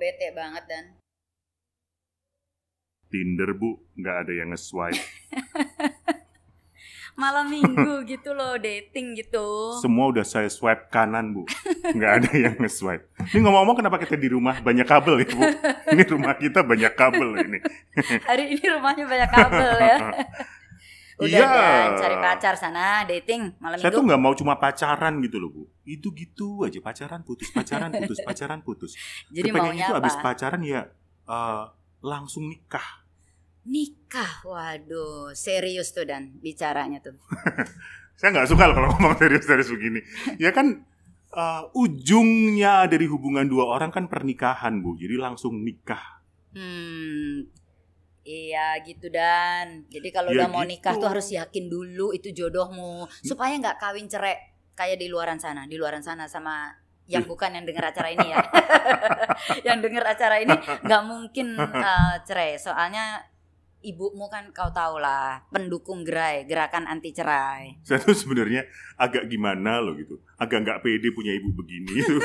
bete banget dan Tinder bu, nggak ada yang nge-swipe. malam minggu gitu loh, dating gitu. Semua udah saya swipe kanan bu, nggak ada yang nge-swipe. Ini ngomong-ngomong kenapa kita di rumah banyak kabel ya bu? Ini rumah kita banyak kabel ini. Hari ini rumahnya banyak kabel ya. Udah Iya. Dan cari pacar sana, dating malam Saya minggu. tuh nggak mau cuma pacaran gitu loh bu. Itu gitu aja, pacaran putus, pacaran putus, pacaran putus. Jadi Kepengennya maunya tuh apa? abis pacaran ya langsung nikah. Nikah, waduh, serius tuh Dan bicaranya tuh. Saya nggak suka loh kalau ngomong serius-serius begini. Ya kan ujungnya dari hubungan dua orang kan pernikahan bu. Jadi langsung nikah. Iya gitu Dan. Jadi kalau Ya udah mau nikah gitu. tuh harus yakin dulu itu jodohmu supaya nggak kawin cerai kayak di luaran sana sama yang bukan yang dengar acara ini ya. Yang dengar acara ini nggak mungkin cerai soalnya ibumu kan kau tahu lah pendukung gerakan anti cerai. Saya tuh sebenarnya agak gimana loh gitu. Agak nggak pede punya ibu begini. Itu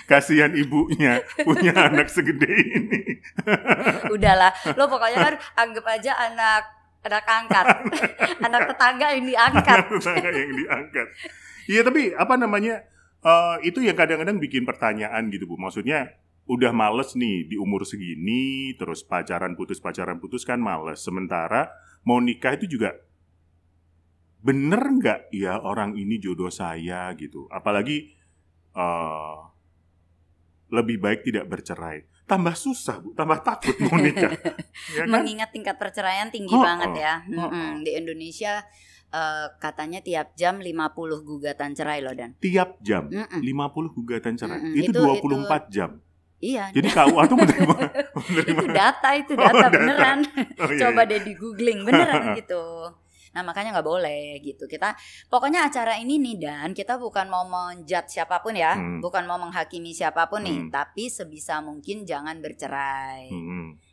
kasihan ibunya punya anak segede ini. Udahlah, lo pokoknya kan anggap aja anak angkat, anak tetangga yang diangkat. Tetangga yang diangkat. Iya tapi apa namanya itu yang kadang-kadang bikin pertanyaan gitu bu. Maksudnya udah males nih di umur segini, terus pacaran putus kan males. Sementara mau nikah itu juga bener nggak ya orang ini jodoh saya gitu. Apalagi lebih baik tidak bercerai. Tambah susah bu, tambah takut mau nikah. Ya kan? Mengingat tingkat perceraian tinggi banget ya. Di Indonesia katanya tiap jam 50 gugatan cerai loh Dan. Tiap jam 50 gugatan cerai. Itu Itu 24 jam. Iya. Jadi KUA tuh menerima itu data beneran. Oh, iya, Coba iya. deh di googling beneran gitu. Nah makanya nggak boleh gitu. Kita pokoknya acara ini nih Dan, kita bukan mau menjudge siapapun ya, bukan mau menghakimi siapapun nih, tapi sebisa mungkin jangan bercerai.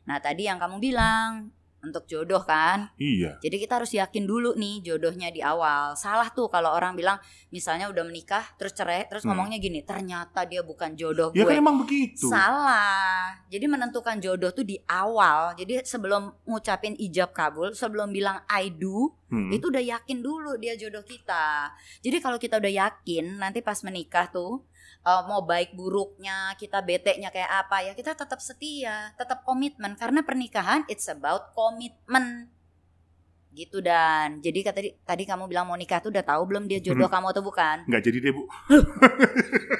Nah tadi yang kamu bilang untuk jodoh kan. Iya. Jadi kita harus yakin dulu nih jodohnya di awal. Salah tuh kalau orang bilang misalnya udah menikah terus cerai terus ngomongnya gini, ternyata dia bukan jodoh gue. Ya kan emang begitu. Salah. Jadi menentukan jodoh tuh di awal. Jadi sebelum ngucapin ijab kabul, sebelum bilang I do, itu udah yakin dulu dia jodoh kita. Jadi kalau kita udah yakin nanti pas menikah tuh mau baik buruknya, kita beteknya kayak apa ya, kita tetap setia, tetap komitmen karena pernikahan it's about komitmen. Gitu Dan. Jadi tadi kamu bilang mau nikah tuh udah tahu belum dia jodoh kamu atau bukan? Nggak jadi deh bu.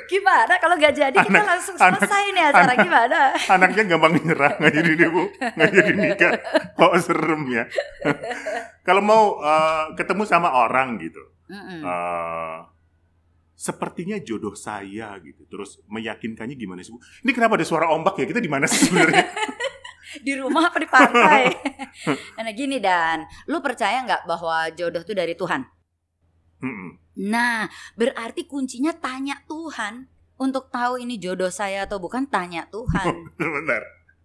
Gimana kalau nggak jadi kita langsung selesai nih acara gimana? Anaknya gampang nyerah, nggak jadi deh bu, nggak jadi nikah. Kok serem ya. Kalau mau ketemu sama orang gitu, sepertinya jodoh saya gitu, terus meyakinkannya gimana sih bu? Ini kenapa ada suara ombak ya? Kita di mana sih sebenarnya? Di rumah apa di pantai? Nah gini Dan, lu percaya nggak bahwa jodoh tuh dari Tuhan? Nah berarti kuncinya tanya Tuhan. Untuk tahu ini jodoh saya atau bukan, tanya Tuhan.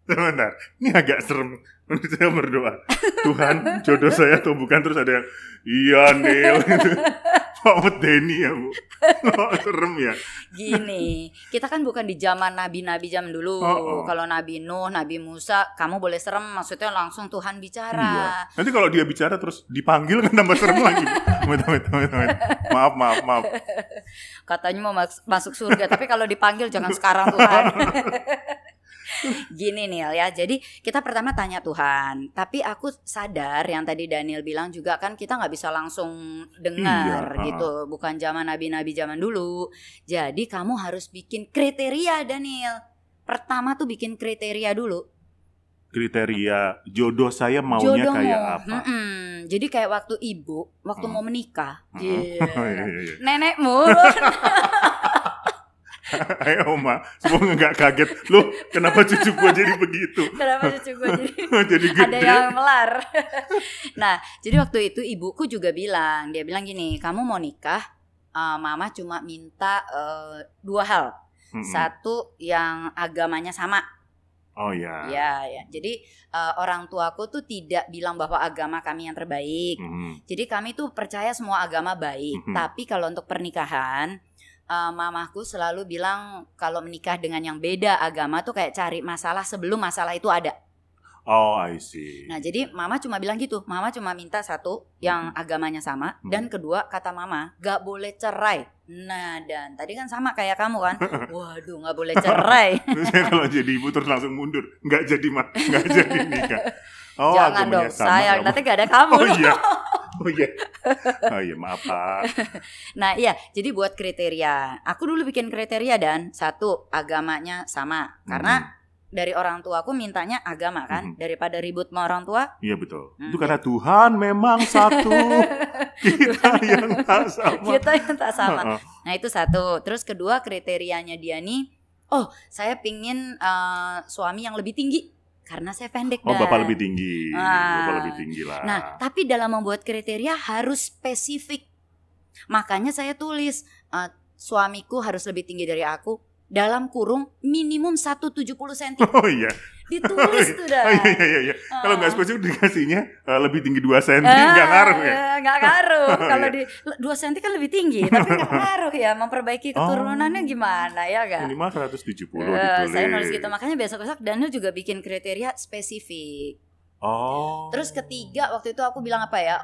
Sebentar, ini agak serem. Saya berdoa, Tuhan jodoh saya atau bukan, terus ada yang iya Nel gitu. Pak Denny ya bu. Serem ya. Gini, kita kan bukan di zaman nabi-nabi zaman dulu. Kalau Nabi Nuh, Nabi Musa, kamu boleh serem, maksudnya langsung Tuhan bicara. Iya. Nanti kalau dia bicara terus dipanggil kan tambah serem lagi. Maaf. Katanya mau masuk surga, tapi kalau dipanggil jangan sekarang Tuhan. Gini Nil ya, jadi kita pertama tanya Tuhan. Tapi aku sadar yang tadi Daniel bilang juga kan kita gak bisa langsung dengar gitu. Bukan zaman nabi-nabi zaman dulu. Jadi kamu harus bikin kriteria Daniel. Pertama tuh bikin kriteria dulu. Kriteria jodoh saya maunya kayak apa? Jadi kayak waktu ibu, waktu mau menikah, Iya. nenekmu. Ayo Oma, semoga gak kaget. Loh, kenapa cucu gue jadi begitu? Kenapa cucu gue jadi gede? Ada yang melar. Nah, jadi waktu itu ibuku juga bilang, dia bilang gini, kamu mau nikah, mama cuma minta 2 hal. Satu yang agamanya sama. Oh ya. Ya. Jadi orang tuaku tuh tidak bilang bahwa agama kami yang terbaik. Jadi kami tuh percaya semua agama baik. Tapi kalau untuk pernikahan mamaku selalu bilang kalau menikah dengan yang beda agama tuh kayak cari masalah sebelum masalah itu ada. Oh, I see. Nah, jadi mama cuma bilang gitu. Mama cuma minta satu yang agamanya sama. Dan kedua, kata mama, gak boleh cerai. Nah, dan tadi kan sama kayak kamu kan. Waduh, gak boleh cerai. Terus saya kalau jadi ibu terus langsung mundur. Gak jadi nikah. Oh, jangan dong, sayang. Nanti gak ada kamu. Oh iya. Oh iya, maaf Pak. Nah iya, jadi buat kriteria. Aku dulu bikin kriteria dan satu, agamanya sama. Karena dari orang tua aku mintanya agama kan, daripada ribut sama orang tua. Iya betul. Itu karena Tuhan memang satu, kita yang tak sama. Kita yang tak sama. Nah itu satu. Terus kedua kriterianya dia nih, saya pingin suami yang lebih tinggi karena saya pendek. Bapak lebih tinggi. Bapak lebih tinggi lah. Nah tapi dalam membuat kriteria harus spesifik. Makanya saya tulis suamiku harus lebih tinggi dari aku. Dalam kurung minimum 170 cm. Oh iya. Ditulis tuh dah. Oh iya. Kalau nggak spesifik dikasihnya lebih tinggi 2 cm nggak ngaruh ya? Nggak ngaruh. Kalau iya. di 2 cm kan lebih tinggi, tapi nggak ngaruh ya. Memperbaiki keturunannya gimana ya kan? Minimal 170 ditulis. Saya nulis gitu. Makanya besok-besok Daniel juga bikin kriteria spesifik. Oh. Terus ketiga waktu itu aku bilang apa ya?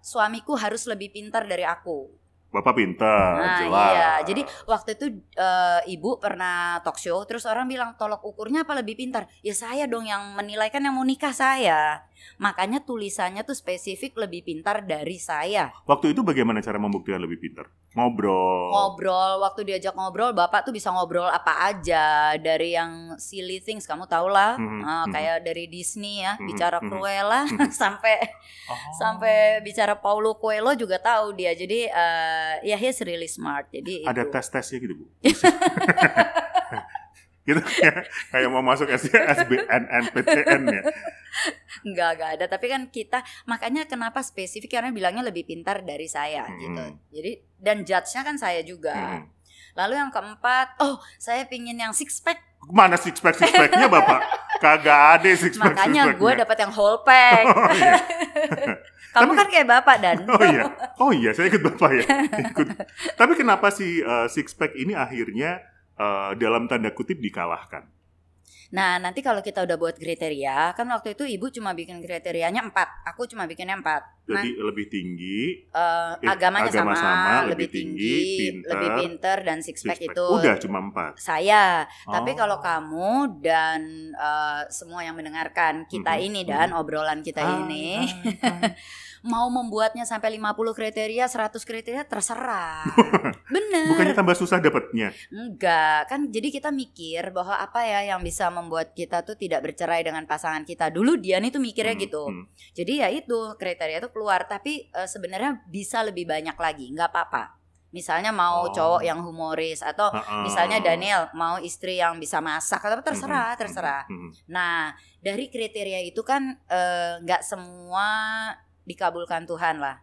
Suamiku harus lebih pintar dari aku. Bapak pintar, jelas. Iya, jadi waktu itu ibu pernah talk show, terus orang bilang tolok ukurnya apa lebih pintar? Ya saya dong yang menilai, kan yang mau nikah saya. Makanya tulisannya tuh spesifik lebih pintar dari saya. Waktu itu bagaimana cara membuktikan lebih pintar? Ngobrol, waktu diajak ngobrol, bapak tuh bisa ngobrol apa aja. Dari yang silly things, kamu tau lah, kayak dari Disney ya, bicara Cruella, sampai bicara Paulo Coelho juga tahu dia. Jadi ya he's really smart. Jadi ada itu. tes-tesnya gitu Bu? Gitu kayak mau masuk SBNPTN ya? Enggak ada. Tapi kan kita, makanya kenapa spesifik, karena bilangnya lebih pintar dari saya gitu. Jadi dan judge-nya kan saya juga. Lalu yang keempat, saya pingin yang six pack. Mana six packnya Bapak? Kagak ada six pack. Makanya gue dapat yang whole pack. Iya. Kamu kan kayak Bapak Dan. Oh iya, saya ikut Bapak ya. Tapi kenapa sih six pack ini akhirnya dalam tanda kutip dikalahkan? Nah nanti kalau kita udah buat kriteria, kan waktu itu ibu cuma bikin kriterianya 4, aku cuma bikinnya 4. Jadi lebih tinggi, agamanya sama, lebih tinggi, lebih pinter, dan six pack itu udah cuma 4. Saya. Tapi kalau kamu dan semua yang mendengarkan kita ini dan obrolan kita ini mau membuatnya sampai 50 kriteria, 100 kriteria, terserah. Bener. Bukannya tambah susah dapatnya? Enggak, kan jadi kita mikir bahwa apa ya yang bisa membuat kita tuh tidak bercerai dengan pasangan kita. Dulu Dian itu mikirnya gitu. Jadi ya itu kriteria itu keluar, tapi sebenarnya bisa lebih banyak lagi, nggak apa-apa. Misalnya mau cowok yang humoris, atau misalnya Daniel mau istri yang bisa masak, atau terserah. Nah dari kriteria itu kan nggak semua dikabulkan Tuhan lah.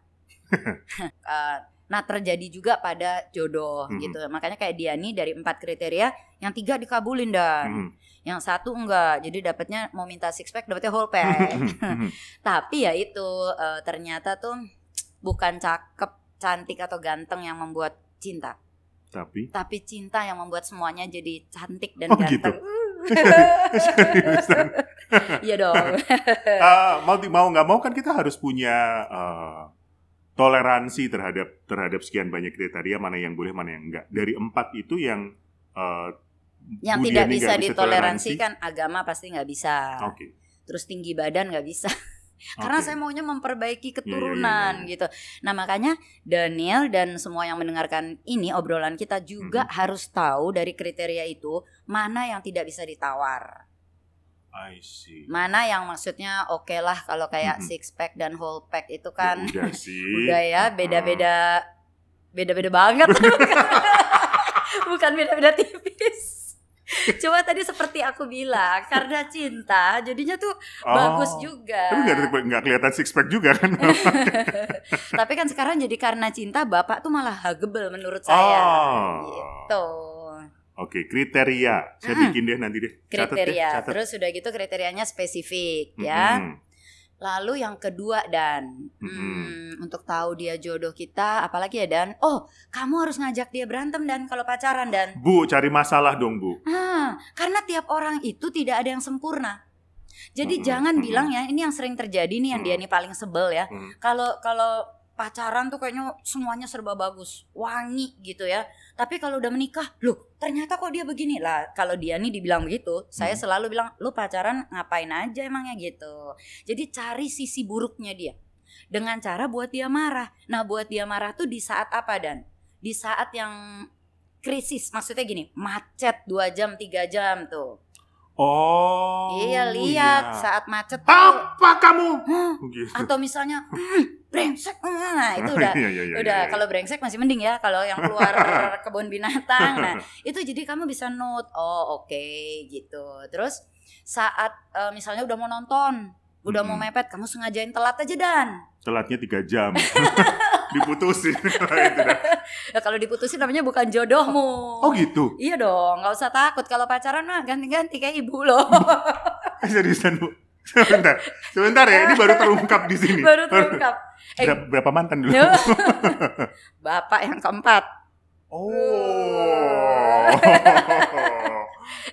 Nah terjadi juga pada jodoh gitu. Makanya kayak Diani dari 4 kriteria, yang 3 dikabulin dan yang 1 enggak. Jadi dapatnya mau minta six pack, dapatnya whole pack. Tapi ya itu ternyata tuh bukan cakep, cantik atau ganteng yang membuat cinta. Tapi cinta yang membuat semuanya jadi cantik dan ganteng. Gitu. Seriusan. Iya dong. Mau nggak mau kan kita harus punya toleransi terhadap sekian banyak kriteria, mana yang boleh, mana yang enggak. Dari 4 itu yang tidak bisa ditoleransi kan agama pasti nggak bisa. Okay. Terus tinggi badan nggak bisa. Karena saya maunya memperbaiki keturunan gitu. Nah makanya Daniel dan semua yang mendengarkan ini obrolan kita juga harus tahu dari kriteria itu mana yang tidak bisa ditawar. I see. Mana yang maksudnya oke lah kalau kayak six pack dan whole pack itu kan ya udah sih. Udah ya beda-beda banget. Bukan beda-beda tipis. Coba tadi seperti aku bilang, karena cinta jadinya tuh bagus juga. Tapi gak kelihatan six pack juga kan. Tapi kan sekarang jadi karena cinta Bapak tuh malah hagebel menurut saya gitu. Oke, kriteria. Saya bikin deh nanti deh. Kriteria. Catat. Terus sudah gitu kriterianya spesifik ya. Lalu yang kedua Dan, untuk tahu dia jodoh kita, apalagi ya Dan? Oh, kamu harus ngajak dia berantem Dan kalau pacaran Dan. Bu, cari masalah dong Bu. Karena tiap orang itu tidak ada yang sempurna. Jadi jangan bilang ya, ini yang sering terjadi nih yang dia ini paling sebel ya. Kalau pacaran tuh kayaknya semuanya serba bagus, wangi gitu ya. Tapi kalau udah menikah, loh ternyata kok dia begini lah. Kalau dia nih dibilang begitu, saya selalu bilang, lu pacaran ngapain aja emangnya gitu. Jadi cari sisi buruknya dia dengan cara buat dia marah. Nah buat dia marah tuh di saat apa Dan? Di saat yang krisis, maksudnya gini, macet 2 jam 3 jam tuh. Oh iya lihat saat macet tuh, apa kamu gitu. Atau misalnya brengsek, nah itu udah kalau brengsek masih mending ya, kalau yang keluar kebun binatang, nah itu jadi kamu bisa note, oh oke, gitu. Terus saat misalnya udah mau nonton, udah mau mepet, kamu sengajain telat aja Dan. Telatnya 3 jam. Diputusin. Nah, kalau diputusin namanya bukan jodohmu. Oh gitu? Iya dong, gak usah takut. Kalau pacaran mah ganti-ganti kayak ibu loh. Seriusan Bu? Sebentar ya, ini baru terungkap di sini. Baru terungkap. Berapa mantan dulu? Bapak yang keempat. Oh.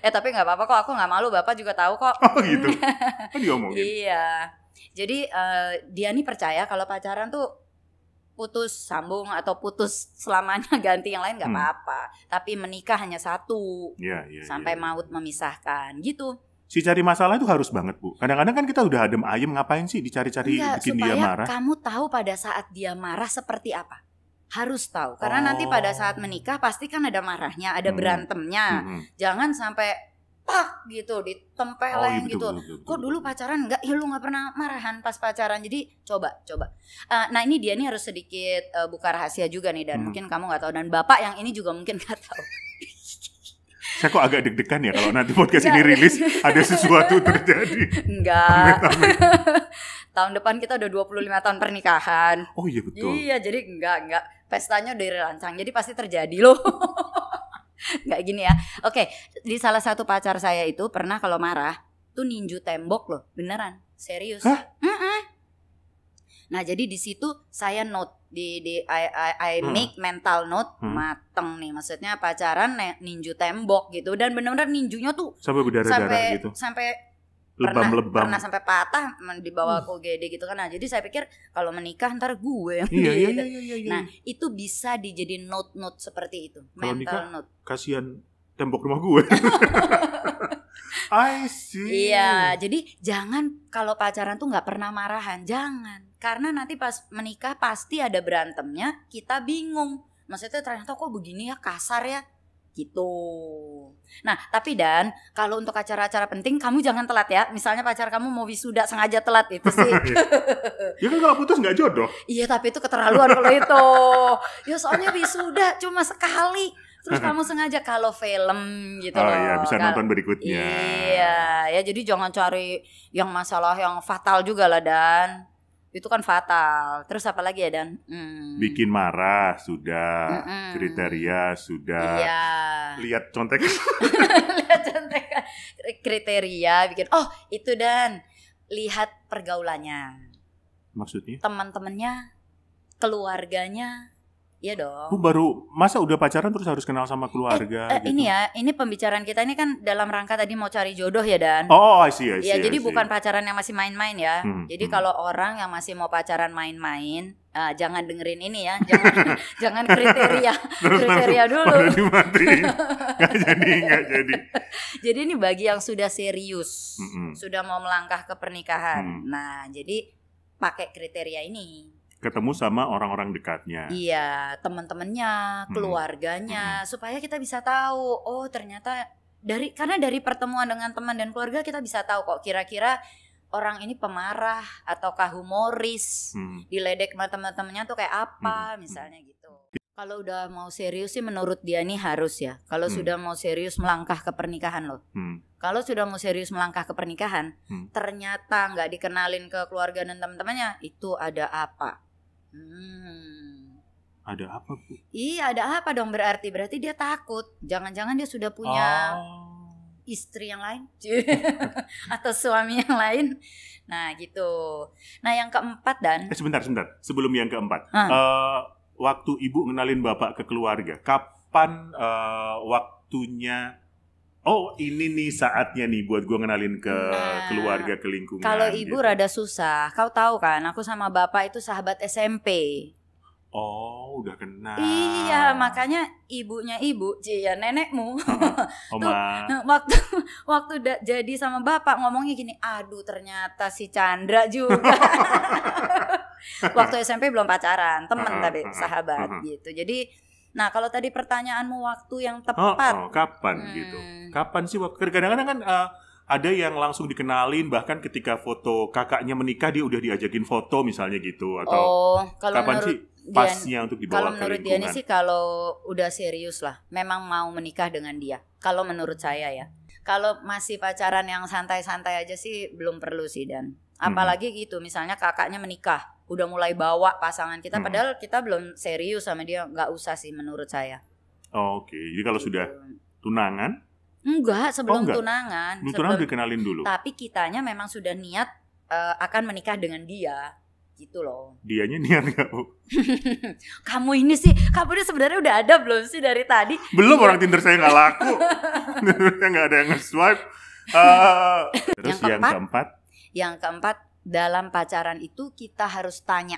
Tapi gak apa-apa kok, aku gak malu, Bapak juga tahu kok. Oh gitu? Kan diomongin. Iya. Jadi dia nih percaya kalau pacaran tuh putus sambung atau putus selamanya ganti yang lain gak apa-apa. Tapi menikah hanya satu. Sampai maut memisahkan gitu. Si cari masalah itu harus banget Bu. Kadang-kadang kan kita udah adem ayem, ngapain sih dicari-cari bikin dia marah. Supaya kamu tahu pada saat dia marah seperti apa. Harus tahu. Karena nanti pada saat menikah pasti kan ada marahnya, ada berantemnya. Jangan sampai pak gitu ditempeleng gitu. Betul. Kok dulu pacaran enggak? Ya lu nggak pernah marahan pas pacaran. Jadi coba. Nah ini dia nih harus sedikit buka rahasia juga nih Dan. Mungkin kamu nggak tahu dan Bapak yang ini juga mungkin nggak tahu. Saya kok agak deg-degan ya kalau nanti podcast ini rilis ada sesuatu terjadi. Enggak. Tahun depan kita udah 25 tahun pernikahan. Oh iya betul. Iya jadi enggak. Pestanya udah dirancang. Jadi pasti terjadi loh. Nggak gini ya. Oke, di salah satu pacar saya itu pernah kalau marah tuh ninju tembok loh, beneran, serius. Nah jadi di situ saya note I make mental note mateng nih, maksudnya pacaran ninju tembok gitu dan bener-bener ninjunya tuh sampai berdarah-darah gitu. Sampai lebam-lebam. Pernah sampai patah dibawa ke UGD gitu kan. Nah jadi saya pikir kalau menikah ntar gue yang iya. Nah itu bisa dijadiin note-note seperti itu. Kalo mental note. Kasihan tembok rumah gue. I see. Iya jadi jangan kalau pacaran tuh gak pernah marahan. Jangan. Karena nanti pas menikah pasti ada berantemnya. Kita bingung. Maksudnya ternyata kok begini ya, kasar ya gitu. Nah tapi Dan kalau untuk acara-acara penting kamu jangan telat ya. Misalnya pacar kamu mau wisuda sengaja telat itu sih. Ya kan kalau putus gak jodoh. Iya tapi itu keterlaluan kalau itu. Ya soalnya wisuda cuma sekali. Terus kamu sengaja kalau film gitu loh. Iya bisa nonton berikutnya. Iya ya jadi jangan cari yang masalah yang fatal juga lah Dan. Itu kan fatal. Terus apa lagi ya Dan? Bikin marah sudah, kriteria sudah. Iya. Lihat contekan. Lihat contekan. Kriteria bikin. Oh itu Dan. Lihat pergaulannya. Maksudnya? Teman-temannya, keluarganya. Iya dong. Baru masa udah pacaran terus harus kenal sama keluarga gitu. Ini ya, ini pembicaraan kita ini kan dalam rangka tadi mau cari jodoh ya Dan. Oh, I see. Ya, jadi bukan pacaran yang masih main-main ya. Jadi kalau orang yang masih mau pacaran main-main, jangan dengerin ini ya. Jangan kriteria dulu. Nggak jadi. Jadi ini bagi yang sudah serius, sudah mau melangkah ke pernikahan. Nah, jadi pakai kriteria ini. Ketemu sama orang-orang dekatnya. Iya, teman-temannya, keluarganya, supaya kita bisa tahu. Oh, ternyata karena dari pertemuan dengan teman dan keluarga kita bisa tahu kok kira-kira orang ini pemarah ataukah humoris, diledek sama teman-temannya tuh kayak apa, misalnya gitu. Kalau udah mau serius sih menurut dia nih harus ya. Kalau sudah mau serius melangkah ke pernikahan loh. Kalau sudah mau serius melangkah ke pernikahan, ternyata nggak dikenalin ke keluarga dan teman-temannya, itu ada apa? Ada apa Bu? Iya ada apa dong berarti dia takut. Jangan-jangan dia sudah punya istri yang lain atau suami yang lain. Nah gitu. Nah yang keempat dan sebentar sebelum yang keempat, waktu ibu ngenalin bapak ke keluarga, kapan waktunya? Oh ini nih saatnya nih buat gue ngenalin ke keluarga, ke lingkungan. Kalau ibu gitu. rada susah. Kau tahu kan, aku sama bapak itu sahabat SMP. Oh udah kenal. Iya makanya ibunya ibu, ya nenekmu. Oma. waktu jadi sama bapak ngomongnya gini, aduh ternyata si Chandra juga. Waktu SMP belum pacaran, temen tapi sahabat gitu. Jadi nah kalau tadi pertanyaanmu waktu yang tepat, kapan gitu? Kapan sih waktu? Kadang-kadang kan ada yang langsung dikenalin, bahkan ketika foto kakaknya menikah dia udah diajakin foto misalnya gitu, atau kalau kapan sih pasnya untuk dibawa ke lingkungan? Kalau menurut Diani sih kalau udah serius lah, memang mau menikah dengan dia. Kalau menurut saya ya, kalau masih pacaran yang santai-santai aja sih belum perlu sih Dan. Apalagi gitu, misalnya kakaknya menikah, udah mulai bawa pasangan kita, padahal kita belum serius sama dia, nggak usah sih menurut saya. Oke, jadi kalau sudah tunangan? Enggak, sebelum tunangan. Sebelum tunangan dikenalin dulu. Tapi kitanya memang sudah niat akan menikah dengan dia, gitu loh. Dianya niat nggak Bu? Kamu ini sebenarnya udah ada belum sih dari tadi? Belum, orang Tinder saya nggak laku, nggak ada yang nge-swipe. Terus yang keempat? Yang keempat, dalam pacaran itu kita harus tanya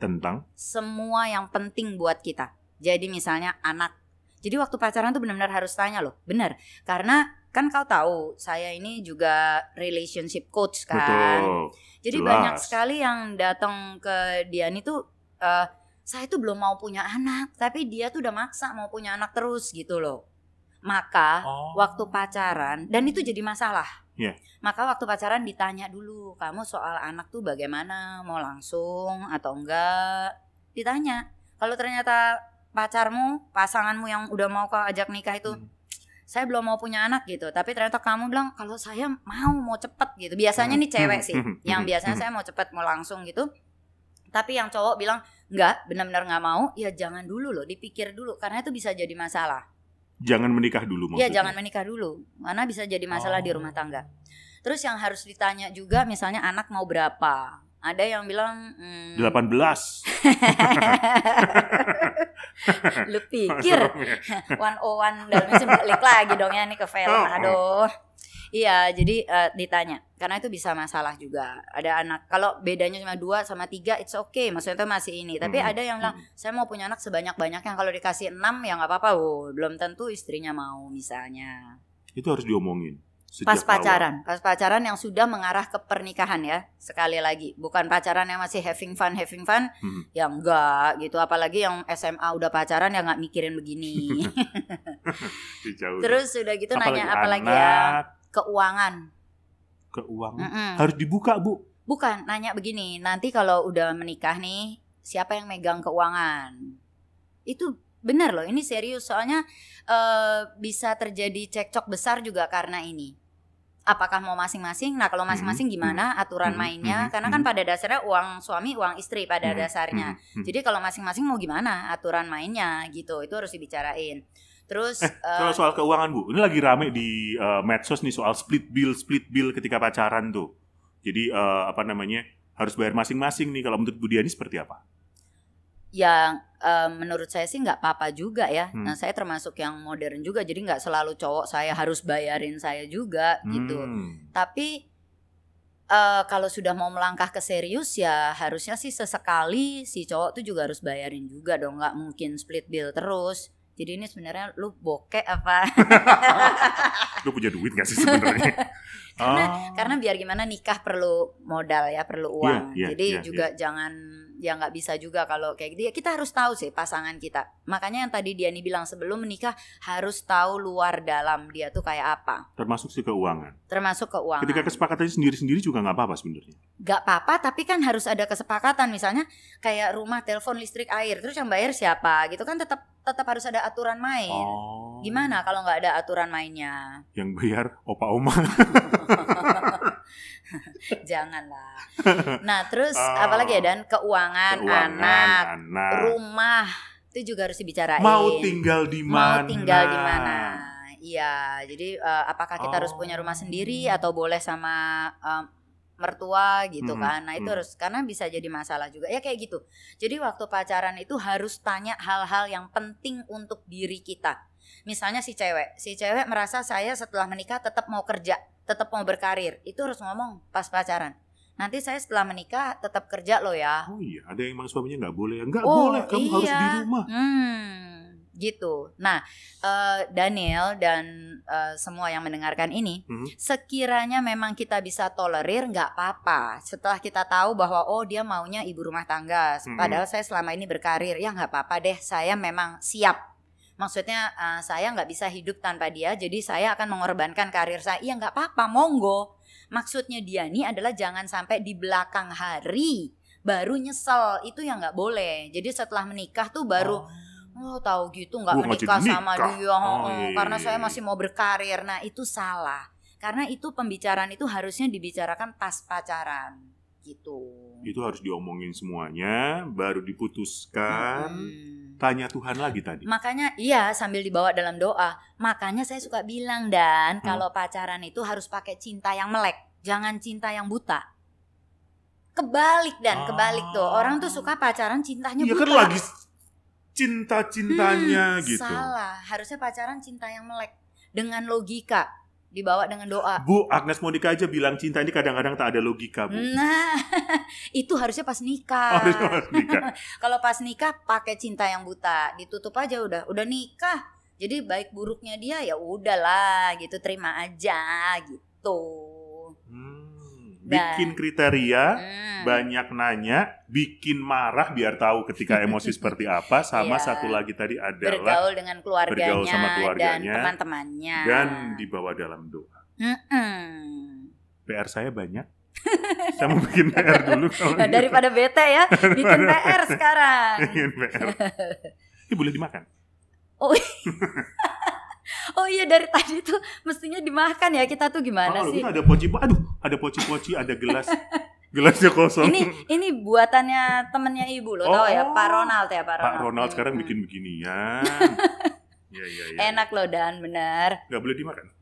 tentang semua yang penting buat kita. Jadi misalnya anak. Jadi waktu pacaran tuh benar-benar harus tanya loh. Benar. Karena kan kau tahu saya ini juga relationship coach kan. Betul. Jadi jelas. Banyak sekali yang datang ke Diani tuh saya tuh belum mau punya anak, tapi dia tuh udah maksa mau punya anak terus gitu loh. Maka waktu pacaran, dan itu jadi masalah. Yeah. Maka waktu pacaran ditanya dulu, kamu soal anak tuh bagaimana, mau langsung atau enggak, ditanya. Kalau ternyata pasanganmu yang udah mau kau ajak nikah itu, saya belum mau punya anak gitu, tapi ternyata kamu bilang kalau saya mau cepet gitu. Biasanya nih cewek sih, yang biasanya saya mau cepet, mau langsung gitu. Tapi yang cowok bilang enggak, benar-benar nggak mau, ya jangan dulu loh, dipikir dulu, karena itu bisa jadi masalah. Jangan menikah dulu maksudnya? Iya, jangan menikah dulu, karena bisa jadi masalah di rumah tangga. Terus yang harus ditanya juga, misalnya anak mau berapa. Ada yang bilang 18. Lu pikir 101 dalamnya sih balik lagi dong ya nih ke film. Aduh. Iya, jadi ditanya. Karena itu bisa masalah juga. Ada anak, kalau bedanya cuma 2 sama 3 it's okay, maksudnya itu masih ini. Tapi ada yang bilang saya mau punya anak sebanyak-banyaknya, kalau dikasih 6 ya gak apa-apa. Belum tentu istrinya mau misalnya. Itu harus diomongin Pas pacaran yang sudah mengarah ke pernikahan ya. Sekali lagi, bukan pacaran yang masih having fun, ya enggak gitu. Apalagi yang SMA udah pacaran ya nggak mikirin begini. Terus sudah gitu nanya apalagi ya, keuangan. Harus dibuka Bu? Bukan, nanya begini, nanti kalau udah menikah nih, siapa yang megang keuangan? Itu benar loh, ini serius. Soalnya bisa terjadi cekcok besar juga karena ini. Apakah mau masing-masing? Nah kalau masing-masing gimana aturan mainnya? Karena kan pada dasarnya uang suami, uang istri pada dasarnya. Jadi kalau masing-masing mau gimana aturan mainnya gitu, itu harus dibicarain. Terus kalau soal keuangan Bu, ini lagi rame di medsos nih soal split bill ketika pacaran tuh. Jadi harus bayar masing-masing nih. Kalau menurut Bu Diani seperti apa? Ya menurut saya sih nggak apa-apa juga ya. Nah saya termasuk yang modern juga, jadi nggak selalu cowok saya harus bayarin saya juga gitu. Tapi kalau sudah mau melangkah ke serius ya harusnya sih sesekali si cowok tuh juga harus bayarin juga dong. Nggak mungkin split bill terus. Jadi ini sebenarnya lu bokeh apa? Lu punya duit nggak sih sebenarnya? Karena biar gimana nikah perlu modal ya, perlu uang. Jadi juga jangan, ya nggak bisa juga kalau kayak gitu. Ya kita harus tahu sih pasangan kita. Makanya yang tadi Diani bilang sebelum menikah harus tahu luar dalam dia tuh kayak apa. Termasuk sih keuangan. Termasuk keuangan. Ketika kesepakatannya sendiri-sendiri juga nggak apa-apa sebenarnya. Nggak apa-apa, tapi kan harus ada kesepakatan. Misalnya kayak rumah, telepon, listrik, air. Terus yang bayar siapa? Gitu kan tetap harus ada aturan main. Gimana kalau nggak ada aturan mainnya? Yang bayar opa-oma. Janganlah. Nah terus apalagi ya Dan? Keuangan anak, rumah itu juga harus dibicarain. Mau tinggal di mana? Iya, jadi apakah kita harus punya rumah sendiri atau boleh sama mertua gitu kan. Nah itu harus, karena bisa jadi masalah juga ya kayak gitu. Jadi waktu pacaran itu harus tanya hal-hal yang penting untuk diri kita. Misalnya si cewek merasa saya setelah menikah tetap mau kerja, tetap mau berkarir. Itu harus ngomong pas pacaran. Nanti saya setelah menikah tetap kerja loh ya. Oh iya, ada yang emang suaminya nggak boleh. Nggak boleh, kamu harus di rumah. Gitu. Nah, Daniel dan semua yang mendengarkan ini, sekiranya memang kita bisa tolerir, nggak apa-apa. Setelah kita tahu bahwa dia maunya ibu rumah tangga, padahal saya selama ini berkarir, ya nggak apa-apa deh. Saya memang siap. Maksudnya saya nggak bisa hidup tanpa dia, jadi saya akan mengorbankan karir saya. Ya nggak apa-apa, monggo. Maksudnya dia nih adalah jangan sampai di belakang hari baru nyesel. Itu yang nggak boleh. Jadi setelah menikah tuh baru tahu gitu nggak menikah sama dia karena saya masih mau berkarir. Nah itu salah, karena itu pembicaraan itu harusnya dibicarakan pas pacaran gitu. Itu harus diomongin semuanya baru diputuskan. Tanya Tuhan lagi tadi. Makanya iya, sambil dibawa dalam doa. Makanya saya suka bilang, Dan kalau pacaran itu harus pakai cinta yang melek, jangan cinta yang buta. Kebalik tuh orang tuh suka pacaran cintanya buta. Kan lagi cinta-cintanya gitu. Salah, harusnya pacaran cinta yang melek dengan logika, dibawa dengan doa. Bu, Agnes Monica aja bilang cinta ini kadang-kadang tak ada logika, Bu. Nah, itu harusnya pas nikah. Harusnya pas nikah. Kalau pas nikah pakai cinta yang buta, ditutup aja udah nikah. Jadi baik buruknya dia ya udahlah gitu, terima aja gitu. Bikin kriteria, banyak nanya, bikin marah biar tahu ketika emosi seperti apa. Sama satu lagi tadi adalah bergaul dengan keluarganya, sama keluarganya dan teman-temannya, dan dibawa dalam doa. PR saya banyak. Saya mau bikin PR dulu. Daripada bete ya, bikin PR sekarang. Bikin PR. Ini boleh dimakan? Oh iya, dari tadi tuh mestinya dimakan ya, kita tuh gimana sih? Ada poci-poci, ada gelasnya kosong. Ini buatannya temennya ibu loh, tahu ya, Pak Ronald ya, Pak Ronald sekarang bikin beginian. Ya. Enak loh, Dan, benar. Gak boleh dimakan.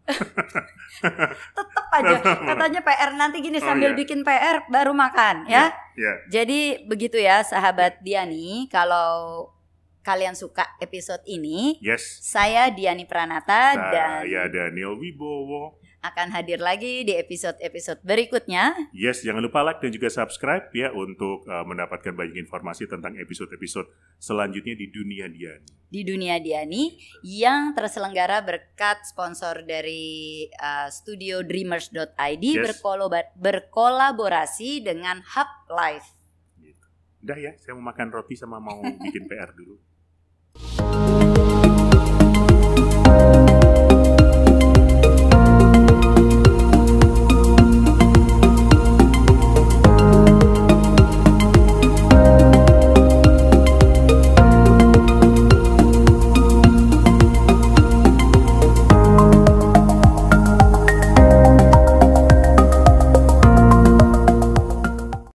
Tetep aja, katanya PR nanti gini, sambil bikin PR baru makan ya. Jadi begitu ya sahabat Diani, kalau kalian suka episode ini, saya Diani Pranata dan saya Daniel Wibowo akan hadir lagi di episode-episode berikutnya. Jangan lupa like dan juga subscribe ya untuk mendapatkan banyak informasi tentang episode-episode selanjutnya di Dunia Diani. Di Dunia Diani yang terselenggara berkat sponsor dari studio dreamers.id berkolaborasi dengan Hub Life. Udah ya, saya mau makan roti sama mau bikin PR dulu.